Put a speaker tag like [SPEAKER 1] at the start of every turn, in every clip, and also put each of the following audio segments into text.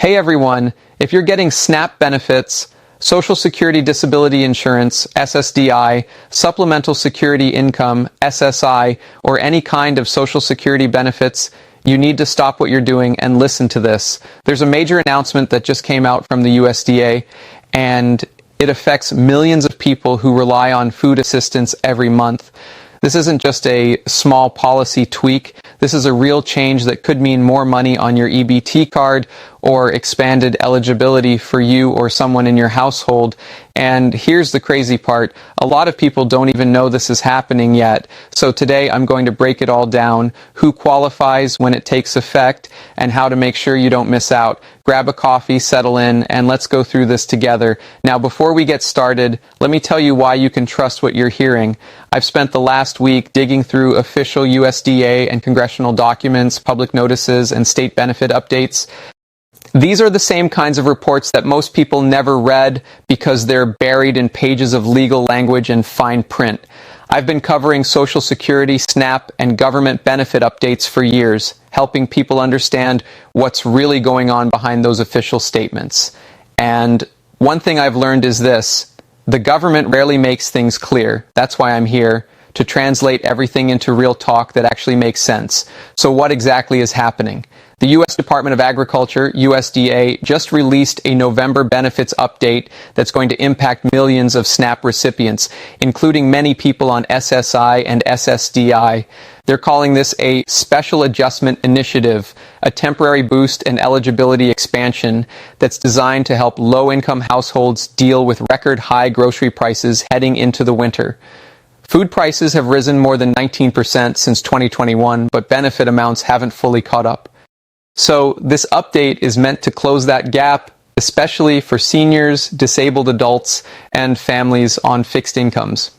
[SPEAKER 1] Hey everyone, if you're getting SNAP benefits, Social Security Disability Insurance, SSDI, Supplemental Security Income, SSI, or any kind of Social Security benefits, you need to stop what you're doing and listen to this. There's a major announcement that just came out from the USDA, and it affects millions of people who rely on food assistance every month. This isn't just a small policy tweak. This is a real change that could mean more money on your EBT card or expanded eligibility for you or someone in your household. And here's the crazy part. A lot of people don't even know this is happening yet. So today I'm going to break it all down, who qualifies when it takes effect, and how to make sure you don't miss out. Grab a coffee, settle in, and let's go through this together. Now, before we get started, let me tell you why you can trust what you're hearing. I've spent the last week digging through official USDA and congressional documents, public notices, and state benefit updates. These are the same kinds of reports that most people never read because they're buried in pages of legal language and fine print. I've been covering Social Security, SNAP, and government benefit updates for years, helping people understand what's really going on behind those official statements. And one thing I've learned is this: the government rarely makes things clear. That's why I'm here, to translate everything into real talk that actually makes sense. So what exactly is happening? The U.S. Department of Agriculture, USDA, just released a November benefits update that's going to impact millions of SNAP recipients, including many people on SSI and SSDI. They're calling this a Special Adjustment Initiative, a temporary boost and eligibility expansion that's designed to help low-income households deal with record-high grocery prices heading into the winter. Food prices have risen more than 19% since 2021, but benefit amounts haven't fully caught up. So this update is meant to close that gap, especially for seniors, disabled adults, and families on fixed incomes.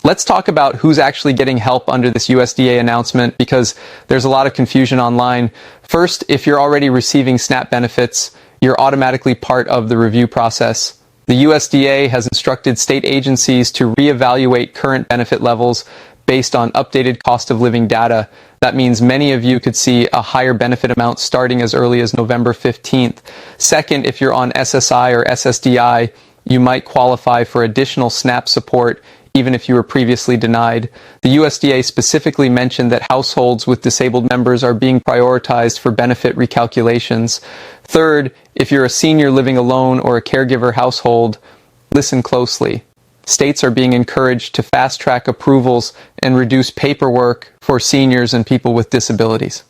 [SPEAKER 1] Let's talk about who's actually getting help under this USDA announcement, because there's a lot of confusion online. First, if you're already receiving SNAP benefits, you're automatically part of the review process. The USDA has instructed state agencies to reevaluate current benefit levels based on updated cost of living data. That means many of you could see a higher benefit amount starting as early as November 15th. Second, if you're on SSI or SSDI, you might qualify for additional SNAP support even if you were previously denied. The USDA specifically mentioned that households with disabled members are being prioritized for benefit recalculations. Third, if you're a senior living alone or a caregiver household, listen closely. States are being encouraged to fast-track approvals and reduce paperwork for seniors and people with disabilities.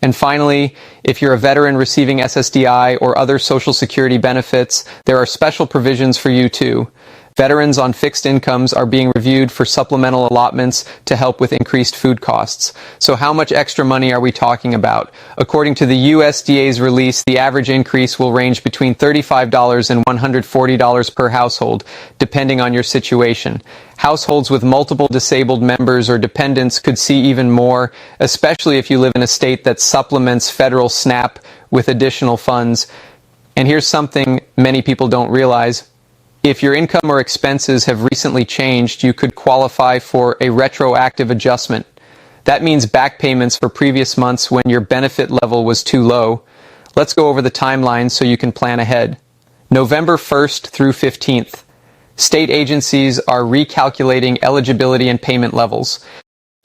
[SPEAKER 1] And finally, if you're a veteran receiving SSDI or other Social Security benefits, there are special provisions for you too. Veterans on fixed incomes are being reviewed for supplemental allotments to help with increased food costs. So how much extra money are we talking about? According to the USDA's release, the average increase will range between $35 and $140 per household, depending on your situation. Households with multiple disabled members or dependents could see even more, especially if you live in a state that supplements federal SNAP with additional funds. And here's something many people don't realize. If your income or expenses have recently changed, you could qualify for a retroactive adjustment. That means back payments for previous months when your benefit level was too low. Let's go over the timeline so you can plan ahead. November 1st through 15th. State agencies are recalculating eligibility and payment levels.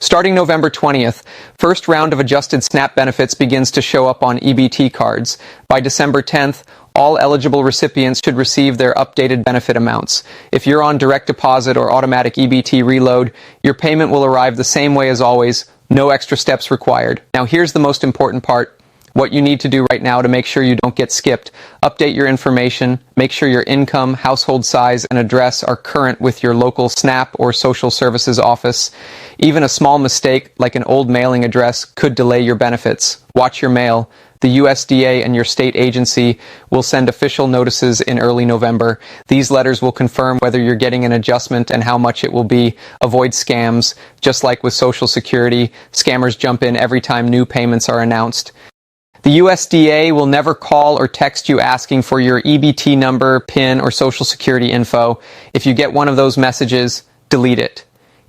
[SPEAKER 1] Starting November 20th, first round of adjusted SNAP benefits begins to show up on EBT cards. By December 10th, all eligible recipients should receive their updated benefit amounts. If you're on direct deposit or automatic EBT reload, your payment will arrive the same way as always, no extra steps required. Now here's the most important part. What you need to do right now to make sure you don't get skipped. Update your information, make sure your income, household size, and address are current with your local SNAP or social services office. Even a small mistake, like an old mailing address, could delay your benefits. Watch your mail. The USDA and your state agency will send official notices in early November. These letters will confirm whether you're getting an adjustment and how much it will be. Avoid scams. Just like with Social Security, scammers jump in every time new payments are announced. The USDA will never call or text you asking for your EBT number, PIN, or Social Security info. If you get one of those messages, delete it.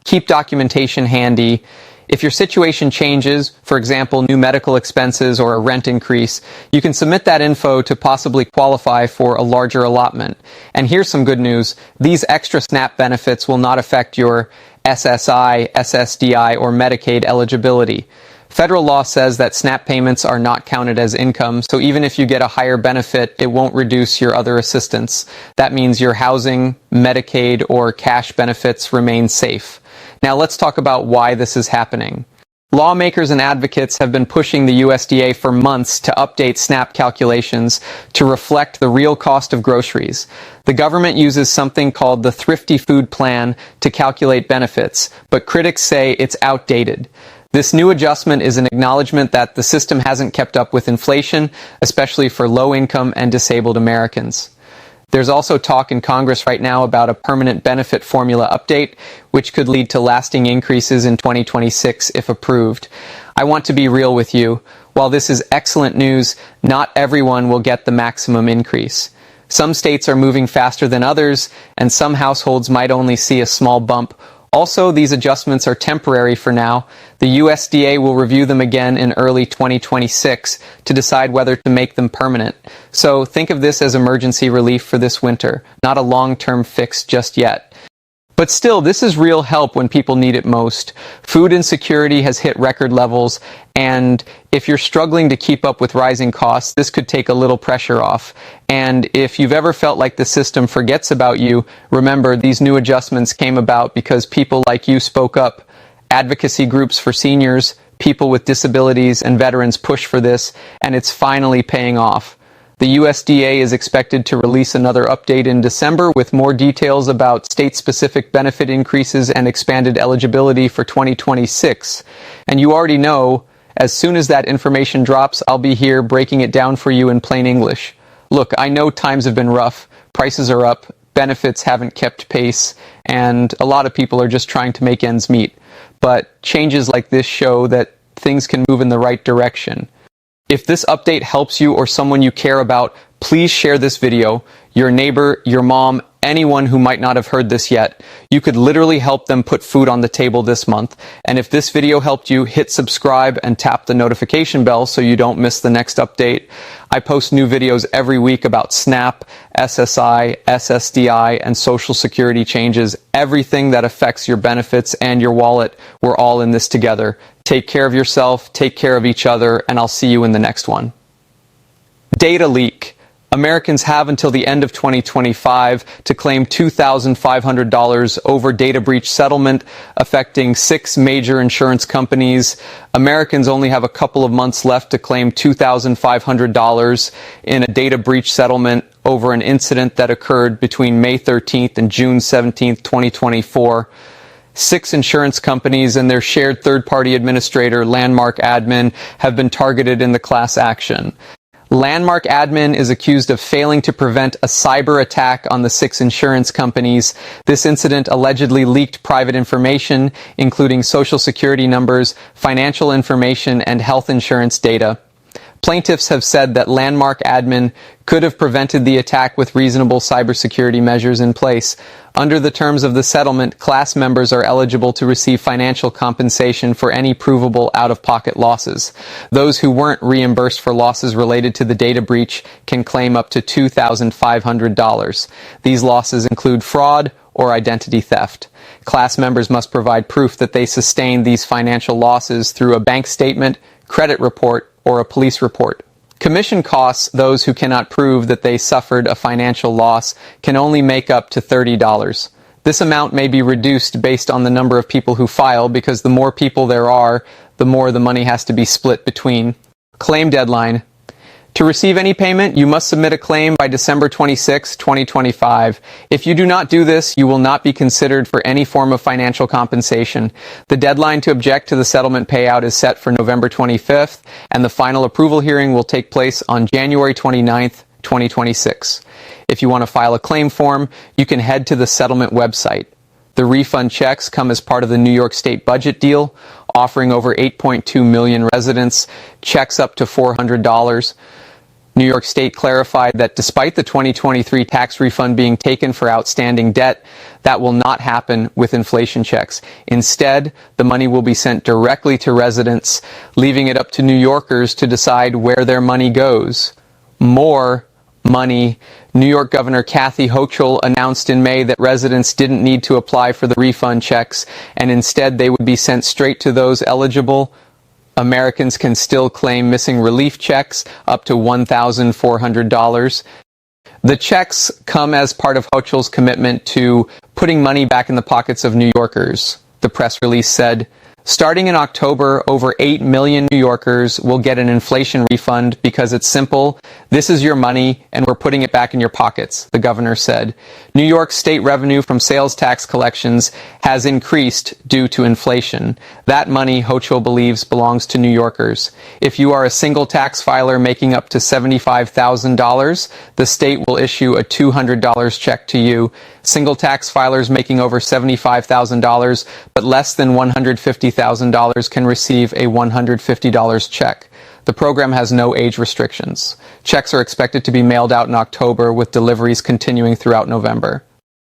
[SPEAKER 1] Keep documentation handy. If your situation changes, for example, new medical expenses or a rent increase, you can submit that info to possibly qualify for a larger allotment. And here's some good news. These extra SNAP benefits will not affect your SSI, SSDI, or Medicaid eligibility. Federal law says that SNAP payments are not counted as income, so even if you get a higher benefit, it won't reduce your other assistance. That means your housing, Medicaid, or cash benefits remain safe. Now let's talk about why this is happening. Lawmakers and advocates have been pushing the USDA for months to update SNAP calculations to reflect the real cost of groceries. The government uses something called the Thrifty Food Plan to calculate benefits, but critics say it's outdated. This new adjustment is an acknowledgement that the system hasn't kept up with inflation, especially for low-income and disabled Americans. There's also talk in Congress right now about a permanent benefit formula update, which could lead to lasting increases in 2026 if approved. I want to be real with you. While this is excellent news, not everyone will get the maximum increase. Some states are moving faster than others, and some households might only see a small bump. Also, these adjustments are temporary for now. The USDA will review them again in early 2026 to decide whether to make them permanent. So think of this as emergency relief for this winter, not a long-term fix just yet. But still, this is real help when people need it most. Food insecurity has hit record levels, and if you're struggling to keep up with rising costs, this could take a little pressure off. And if you've ever felt like the system forgets about you, remember these new adjustments came about because people like you spoke up. Advocacy groups for seniors, people with disabilities, and veterans push for this, and it's finally paying off. The USDA is expected to release another update in December with more details about state-specific benefit increases and expanded eligibility for 2026. And you already know, as soon as that information drops, I'll be here breaking it down for you in plain English. Look, I know times have been rough, prices are up, benefits haven't kept pace, and a lot of people are just trying to make ends meet. But changes like this show that things can move in the right direction. If this update helps you or someone you care about, please share this video. Your neighbor, your mom, anyone who might not have heard this yet. You could literally help them put food on the table this month. And if this video helped you, hit subscribe and tap the notification bell so you don't miss the next update. I post new videos every week about SNAP, SSI, SSDI, and Social Security changes. Everything that affects your benefits and your wallet. We're all in this together. Take care of yourself, take care of each other, and I'll see you in the next one. Data leak. Americans have until the end of 2025 to claim $2,500 over data breach settlement affecting 6 major insurance companies. Americans only have a couple of months left to claim $2,500 in a data breach settlement over an incident that occurred between May 13th and June 17th, 2024. 6 insurance companies and their shared third-party administrator, Landmark Admin, have been targeted in the class action. Landmark Admin is accused of failing to prevent a cyber attack on the 6 insurance companies. This incident allegedly leaked private information, including social security numbers, financial information, and health insurance data. Plaintiffs have said that Landmark Admin could have prevented the attack with reasonable cybersecurity measures in place. Under the terms of the settlement, class members are eligible to receive financial compensation for any provable out-of-pocket losses. Those who weren't reimbursed for losses related to the data breach can claim up to $2,500. These losses include fraud or identity theft. Class members must provide proof that they sustained these financial losses through a bank statement, credit report, or a police report. Commission costs, those who cannot prove that they suffered a financial loss, can only make up to $30. This amount may be reduced based on the number of people who file, because the more people there are, the more the money has to be split between. Claim deadline. To receive any payment, you must submit a claim by December 26, 2025. If you do not do this, you will not be considered for any form of financial compensation. The deadline to object to the settlement payout is set for November 25th, and the final approval hearing will take place on January 29th, 2026. If you want to file a claim form, you can head to the settlement website. The refund checks come as part of the New York State budget deal, offering over 8.2 million residents checks up to $400. New York State clarified that despite the 2023 tax refund being taken for outstanding debt, that will not happen with inflation checks. Instead, the money will be sent directly to residents, leaving it up to New Yorkers to decide where their money goes. More money. New York Governor Kathy Hochul announced in May that residents didn't need to apply for the refund checks, and instead they would be sent straight to those eligible. Americans can still claim missing relief checks up to $1,400. The checks come as part of Hochul's commitment to putting money back in the pockets of New Yorkers. The press release said, starting in October, over 8 million New Yorkers will get an inflation refund because it's simple. This is your money, and we're putting it back in your pockets, the governor said. New York state revenue from sales tax collections has increased due to inflation. That money, Hochul believes, belongs to New Yorkers. If you are a single tax filer making up to $75,000, the state will issue a $200 check to you. Single tax filers making over $75,000 but less than $150,000 can receive a $150 check. The program has no age restrictions. Checks are expected to be mailed out in October, with deliveries continuing throughout November.